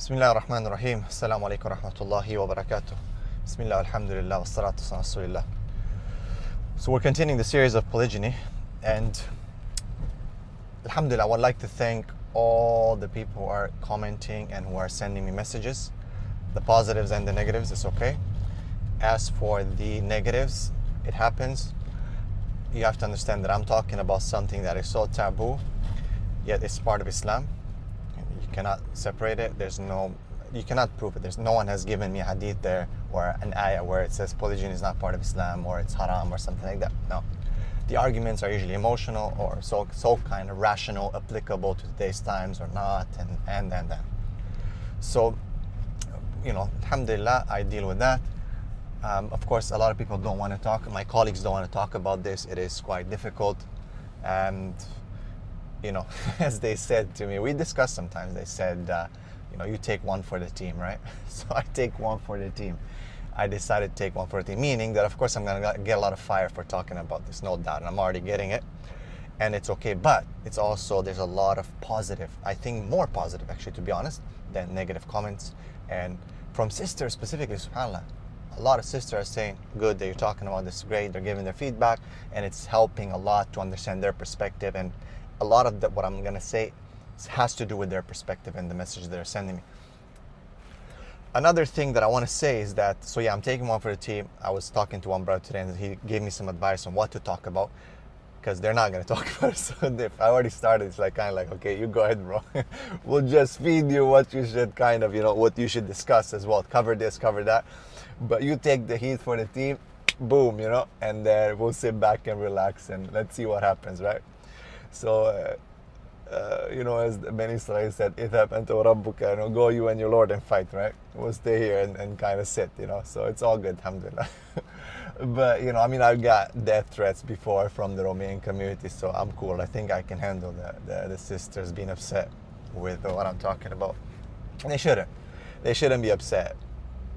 Bismillah ar-Rahman ar-Rahim. Assalamu alaikum wa rahmatullahi wa barakatuh. Bismillah, alhamdulillah, wa salatu wa rasulillah. So we're continuing the series of polygyny, and alhamdulillah, I would like to thank all the people who are commenting and who are sending me messages, the positives and the negatives. It's okay. As for the negatives, it happens. You have to understand that I'm talking about something that is so taboo, yet it's part of Islam. You cannot separate it. You cannot prove it. No one has given me a hadith there or an ayah where it says polygyny is not part of Islam or it's haram or something like that. No. The arguments are usually emotional or so kind of rational, applicable to today's times or not, and. So, alhamdulillah, I deal with that. Of course, a lot of people don't want to talk. My colleagues don't want to talk about this. It is quite difficult. And as they said to me, we discussed sometimes, they said, you take one for the team, right? So I take one for the team. I decided to take one for the team, meaning that, of course, I'm going to get a lot of fire for talking about this, no doubt, and I'm already getting it, and it's okay, but it's also, there's a lot of positive, I think more positive, actually, to be honest, than negative comments, and from sisters specifically, subhanAllah, a lot of sisters are saying, good that you're talking about this, great, they're giving their feedback, and it's helping a lot to understand their perspective, and a lot of what I'm going to say has to do with their perspective and the message they're sending me. Another thing that I want to say is that, I'm taking one for the team. I was talking to one brother today and he gave me some advice on what to talk about, because they're not going to talk about it. So if I already started, it's kind of like, okay, you go ahead, bro. We'll just feed you what you should what you should discuss as well. Cover this, cover that. But you take the heat for the team, boom, and then we'll sit back and relax and let's see what happens, right? So, as Ben Israel said, "Idhab anta wa rabbuka," go you and your Lord and fight, right? We'll stay here and kind of sit, so it's all good, alhamdulillah. But, I've got death threats before from the Romanian community, so I'm cool. I think I can handle the sisters being upset with what I'm talking about. And they shouldn't be upset.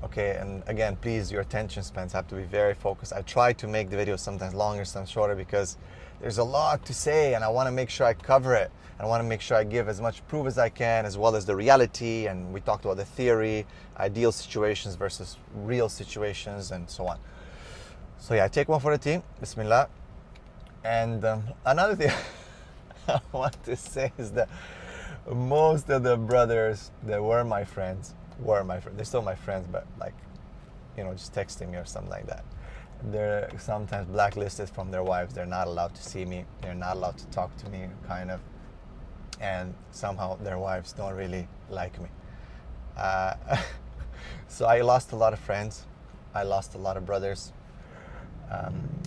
Okay, and again, please, your attention spans have to be very focused. I try to make the videos sometimes longer, sometimes shorter, because there's a lot to say and I want to make sure I cover it. I want to make sure I give as much proof as I can, as well as the reality, and we talked about the theory, ideal situations versus real situations, and so on. So I take one for the team, bismillah. And another thing I want to say is that most of the brothers that were my friends, they're still my friends, but just texting me or something like that. They're sometimes blacklisted from their wives. They're not allowed to see me. They're not allowed to talk to me, kind of. And somehow their wives don't really like me. So I lost a lot of friends. I lost a lot of brothers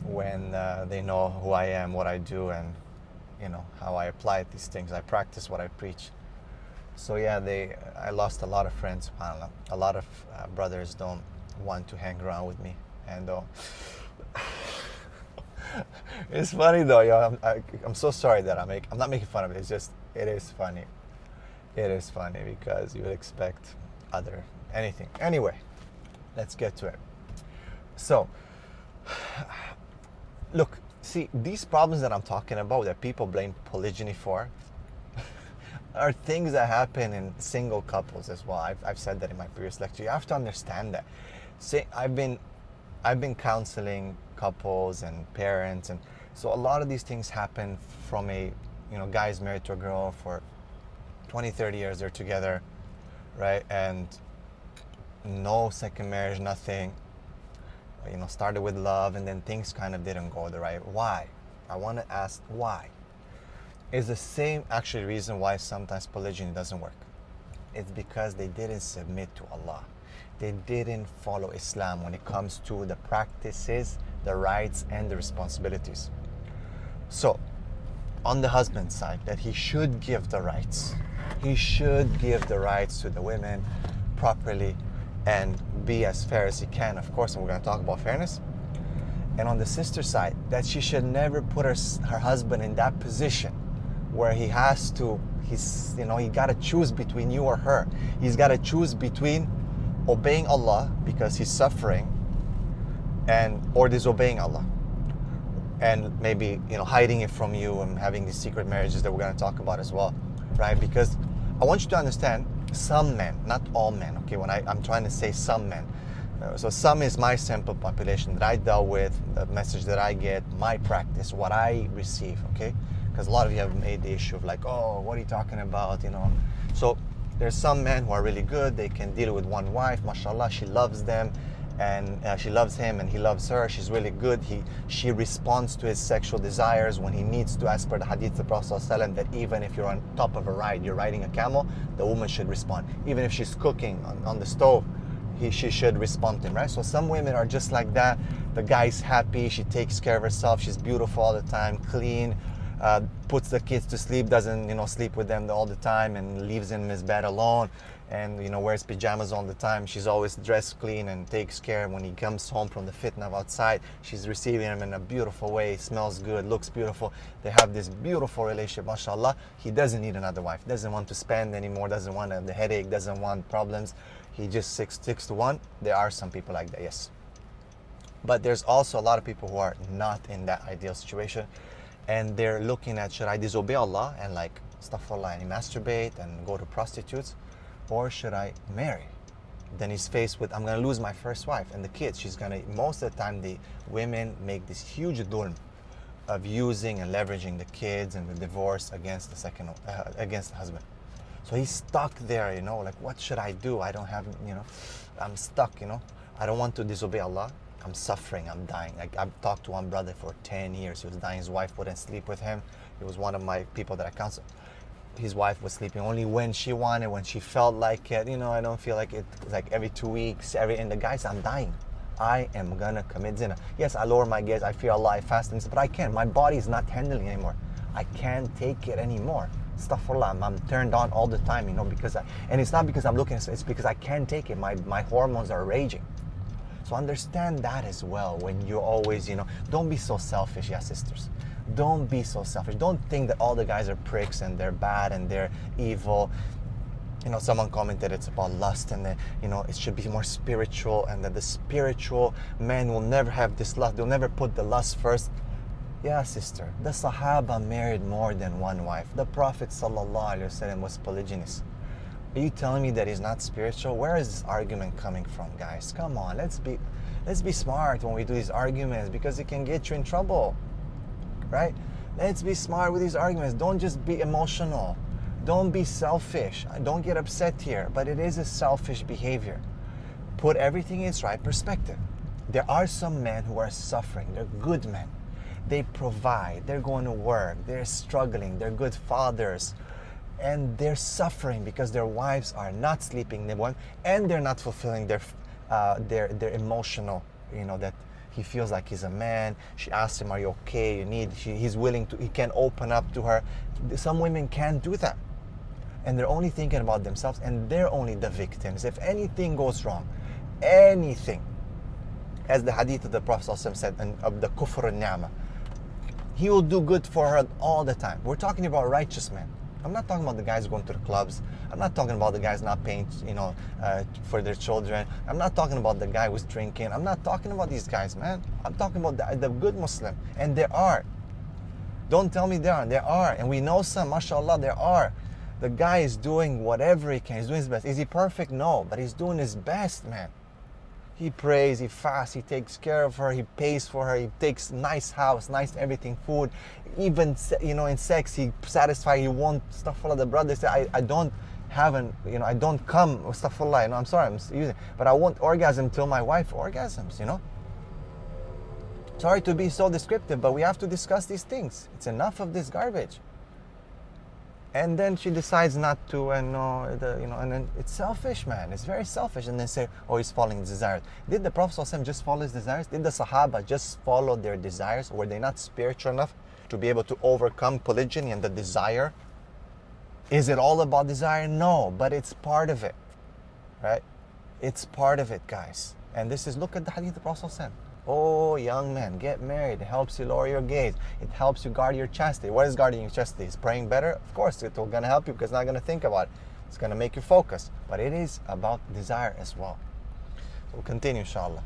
when they know who I am, what I do, and how I apply these things. I practice what I preach. So I lost a lot of friends, subhanAllah. A lot of brothers don't want to hang around with me. And it's funny though, I'm so sorry that I'm not making fun of it. It's just, it is funny. It is funny because you would expect anything. Anyway, let's get to it. So, look, see, these problems that I'm talking about that people blame polygyny for are things that happen in single couples as well. I've said that in my previous lecture. You have to understand that. See, I've been counseling couples and parents, and so a lot of these things happen from a guy's married to a girl for 20-30 years, they're together, right? And no second marriage, nothing, started with love, and then things kind of didn't go the right. Why? I want to ask why. It's the same actually reason why sometimes polygyny doesn't work. It's because they didn't submit to Allah. They didn't follow Islam when it comes to the practices, the rights, and the responsibilities. So, on the husband's side, that he should give the rights. He should give the rights to the women properly and be as fair as he can, of course, and we're going to talk about fairness. And on the sister side, that she should never put her husband in that position where he has to, he got to choose between you or her. He's got to choose between obeying Allah because he's suffering, or disobeying Allah, and maybe hiding it from you and having these secret marriages that we're going to talk about as well, right? Because I want you to understand Some men, not all men, okay? When I'm trying to say some men. So some is my sample population that I dealt with, the message that I get, my practice, what I receive, okay? Because a lot of you have made the issue of like, oh, what are you talking about, you know? So there's some men who are really good. They can deal with one wife, mashallah, she loves them, and she loves him and he loves her. She's really good. She responds to his sexual desires when he needs to, as per the hadith of the Prophet ﷺ, that even if you're on top of a ride, you're riding a camel, the woman should respond. Even if she's cooking on the stove, she should respond to him, right? So some women are just like that. The guy's happy, she takes care of herself, she's beautiful all the time, clean, puts the kids to sleep, doesn't, you know, sleep with them all the time and leaves him in his bed alone, and, you know, wears pajamas all the time. She's always dressed clean and takes care. When he comes home from the fitna of outside, she's receiving him in a beautiful way, smells good, looks beautiful. They have this beautiful relationship, mashallah. He doesn't need another wife, doesn't want to spend anymore, doesn't want the headache, doesn't want problems. He just sticks to one. There are some people like that, yes. But there's also a lot of people who are not in that ideal situation, and they're looking at, should I disobey Allah and like astaghfirullah and masturbate and go to prostitutes, or should I marry? Then he's faced with, I'm gonna lose my first wife and the kids. Most of the time the women make this huge dhulm of using and leveraging the kids and the divorce against the husband. So he's stuck there, you know, like, what should I do? I don't have, you know, I'm stuck, you know. I don't want to disobey Allah. I'm suffering, I'm dying. Like, I've talked to one brother for 10 years. He was dying, his wife wouldn't sleep with him. He was one of my people that I counseled. His wife was sleeping only when she wanted, when she felt like it. You know, I don't feel like it, like every 2 weeks, and the guy said, I'm dying. I am gonna commit zina. Yes, I lower my gaze, I fear Allah, I fast, but I can't. My body is not handling it anymore. I can't take it anymore. Astaghfirullah, I'm turned on all the time, you know, and it's not because I'm looking, it's because I can't take it. My hormones are raging. So understand that as well when you're always, you know, don't be so selfish, yeah, sisters. Don't be so selfish. Don't think that all the guys are pricks and they're bad and they're evil. You know, someone commented it's about lust and that, you know, it should be more spiritual, and that the spiritual man will never have this lust. They'll never put the lust first. Yeah, sister, the Sahaba married more than one wife. The Prophet ﷺ was polygynous. Are you telling me that he's not spiritual? Where is this argument coming from, guys? Come on, let's be smart when we do these arguments, because it can get you in trouble, right? Let's be smart with these arguments. Don't just be emotional. Don't be selfish. Don't get upset here, but it is a selfish behavior. Put everything in its right perspective. There are some men who are suffering. They're good men. They provide. They're going to work. They're struggling. They're good fathers. And they're suffering because their wives are not sleeping with them, and they're not fulfilling their emotional, you know, that he feels like he's a man. She asks him, are you okay? He's willing to, he can open up to her. Some women can't do that. And they're only thinking about themselves, and they're only the victims. If anything goes wrong, anything, as the hadith of the Prophet ﷺ said, of the kufr al-ni'mah, he will do good for her all the time. We're talking about righteous men. I'm not talking about the guys going to the clubs. I'm not talking about the guys not paying, you know, for their children. I'm not talking about the guy who's drinking. I'm not talking about these guys, man. I'm talking about the good Muslim. And there are. Don't tell me there aren't. There are. And we know some, mashallah, there are. The guy is doing whatever he can. He's doing his best. Is he perfect? No. But he's doing his best, man. He prays, he fasts, he takes care of her, he pays for her, he takes nice house, nice everything, food. Even, you know, in sex, he satisfies, he won't, astaghfirullah, the brother say, I don't have I don't come, astaghfirullah, you know, I'm sorry, I'm using, but I won't orgasm till my wife orgasms, you know. Sorry to be so descriptive, but we have to discuss these things. It's enough of this garbage. And then she decides not to, and and then it's selfish, man. It's very selfish. And then say, oh, he's following his desires. Did the Prophet ﷺ just follow his desires? Did the Sahaba just follow their desires? Were they not spiritual enough to be able to overcome polygyny and the desire? Is it all about desire? No, but it's part of it, right? It's part of it, guys. And this is, look at the hadith of the Prophet ﷺ. Oh, young man, get married. It helps you lower your gaze. It helps you guard your chastity. What is guarding your chastity? Is praying better? Of course, it's going to help you because it's not going to think about it. It's going to make you focus. But it is about desire as well. So we'll continue, inshallah.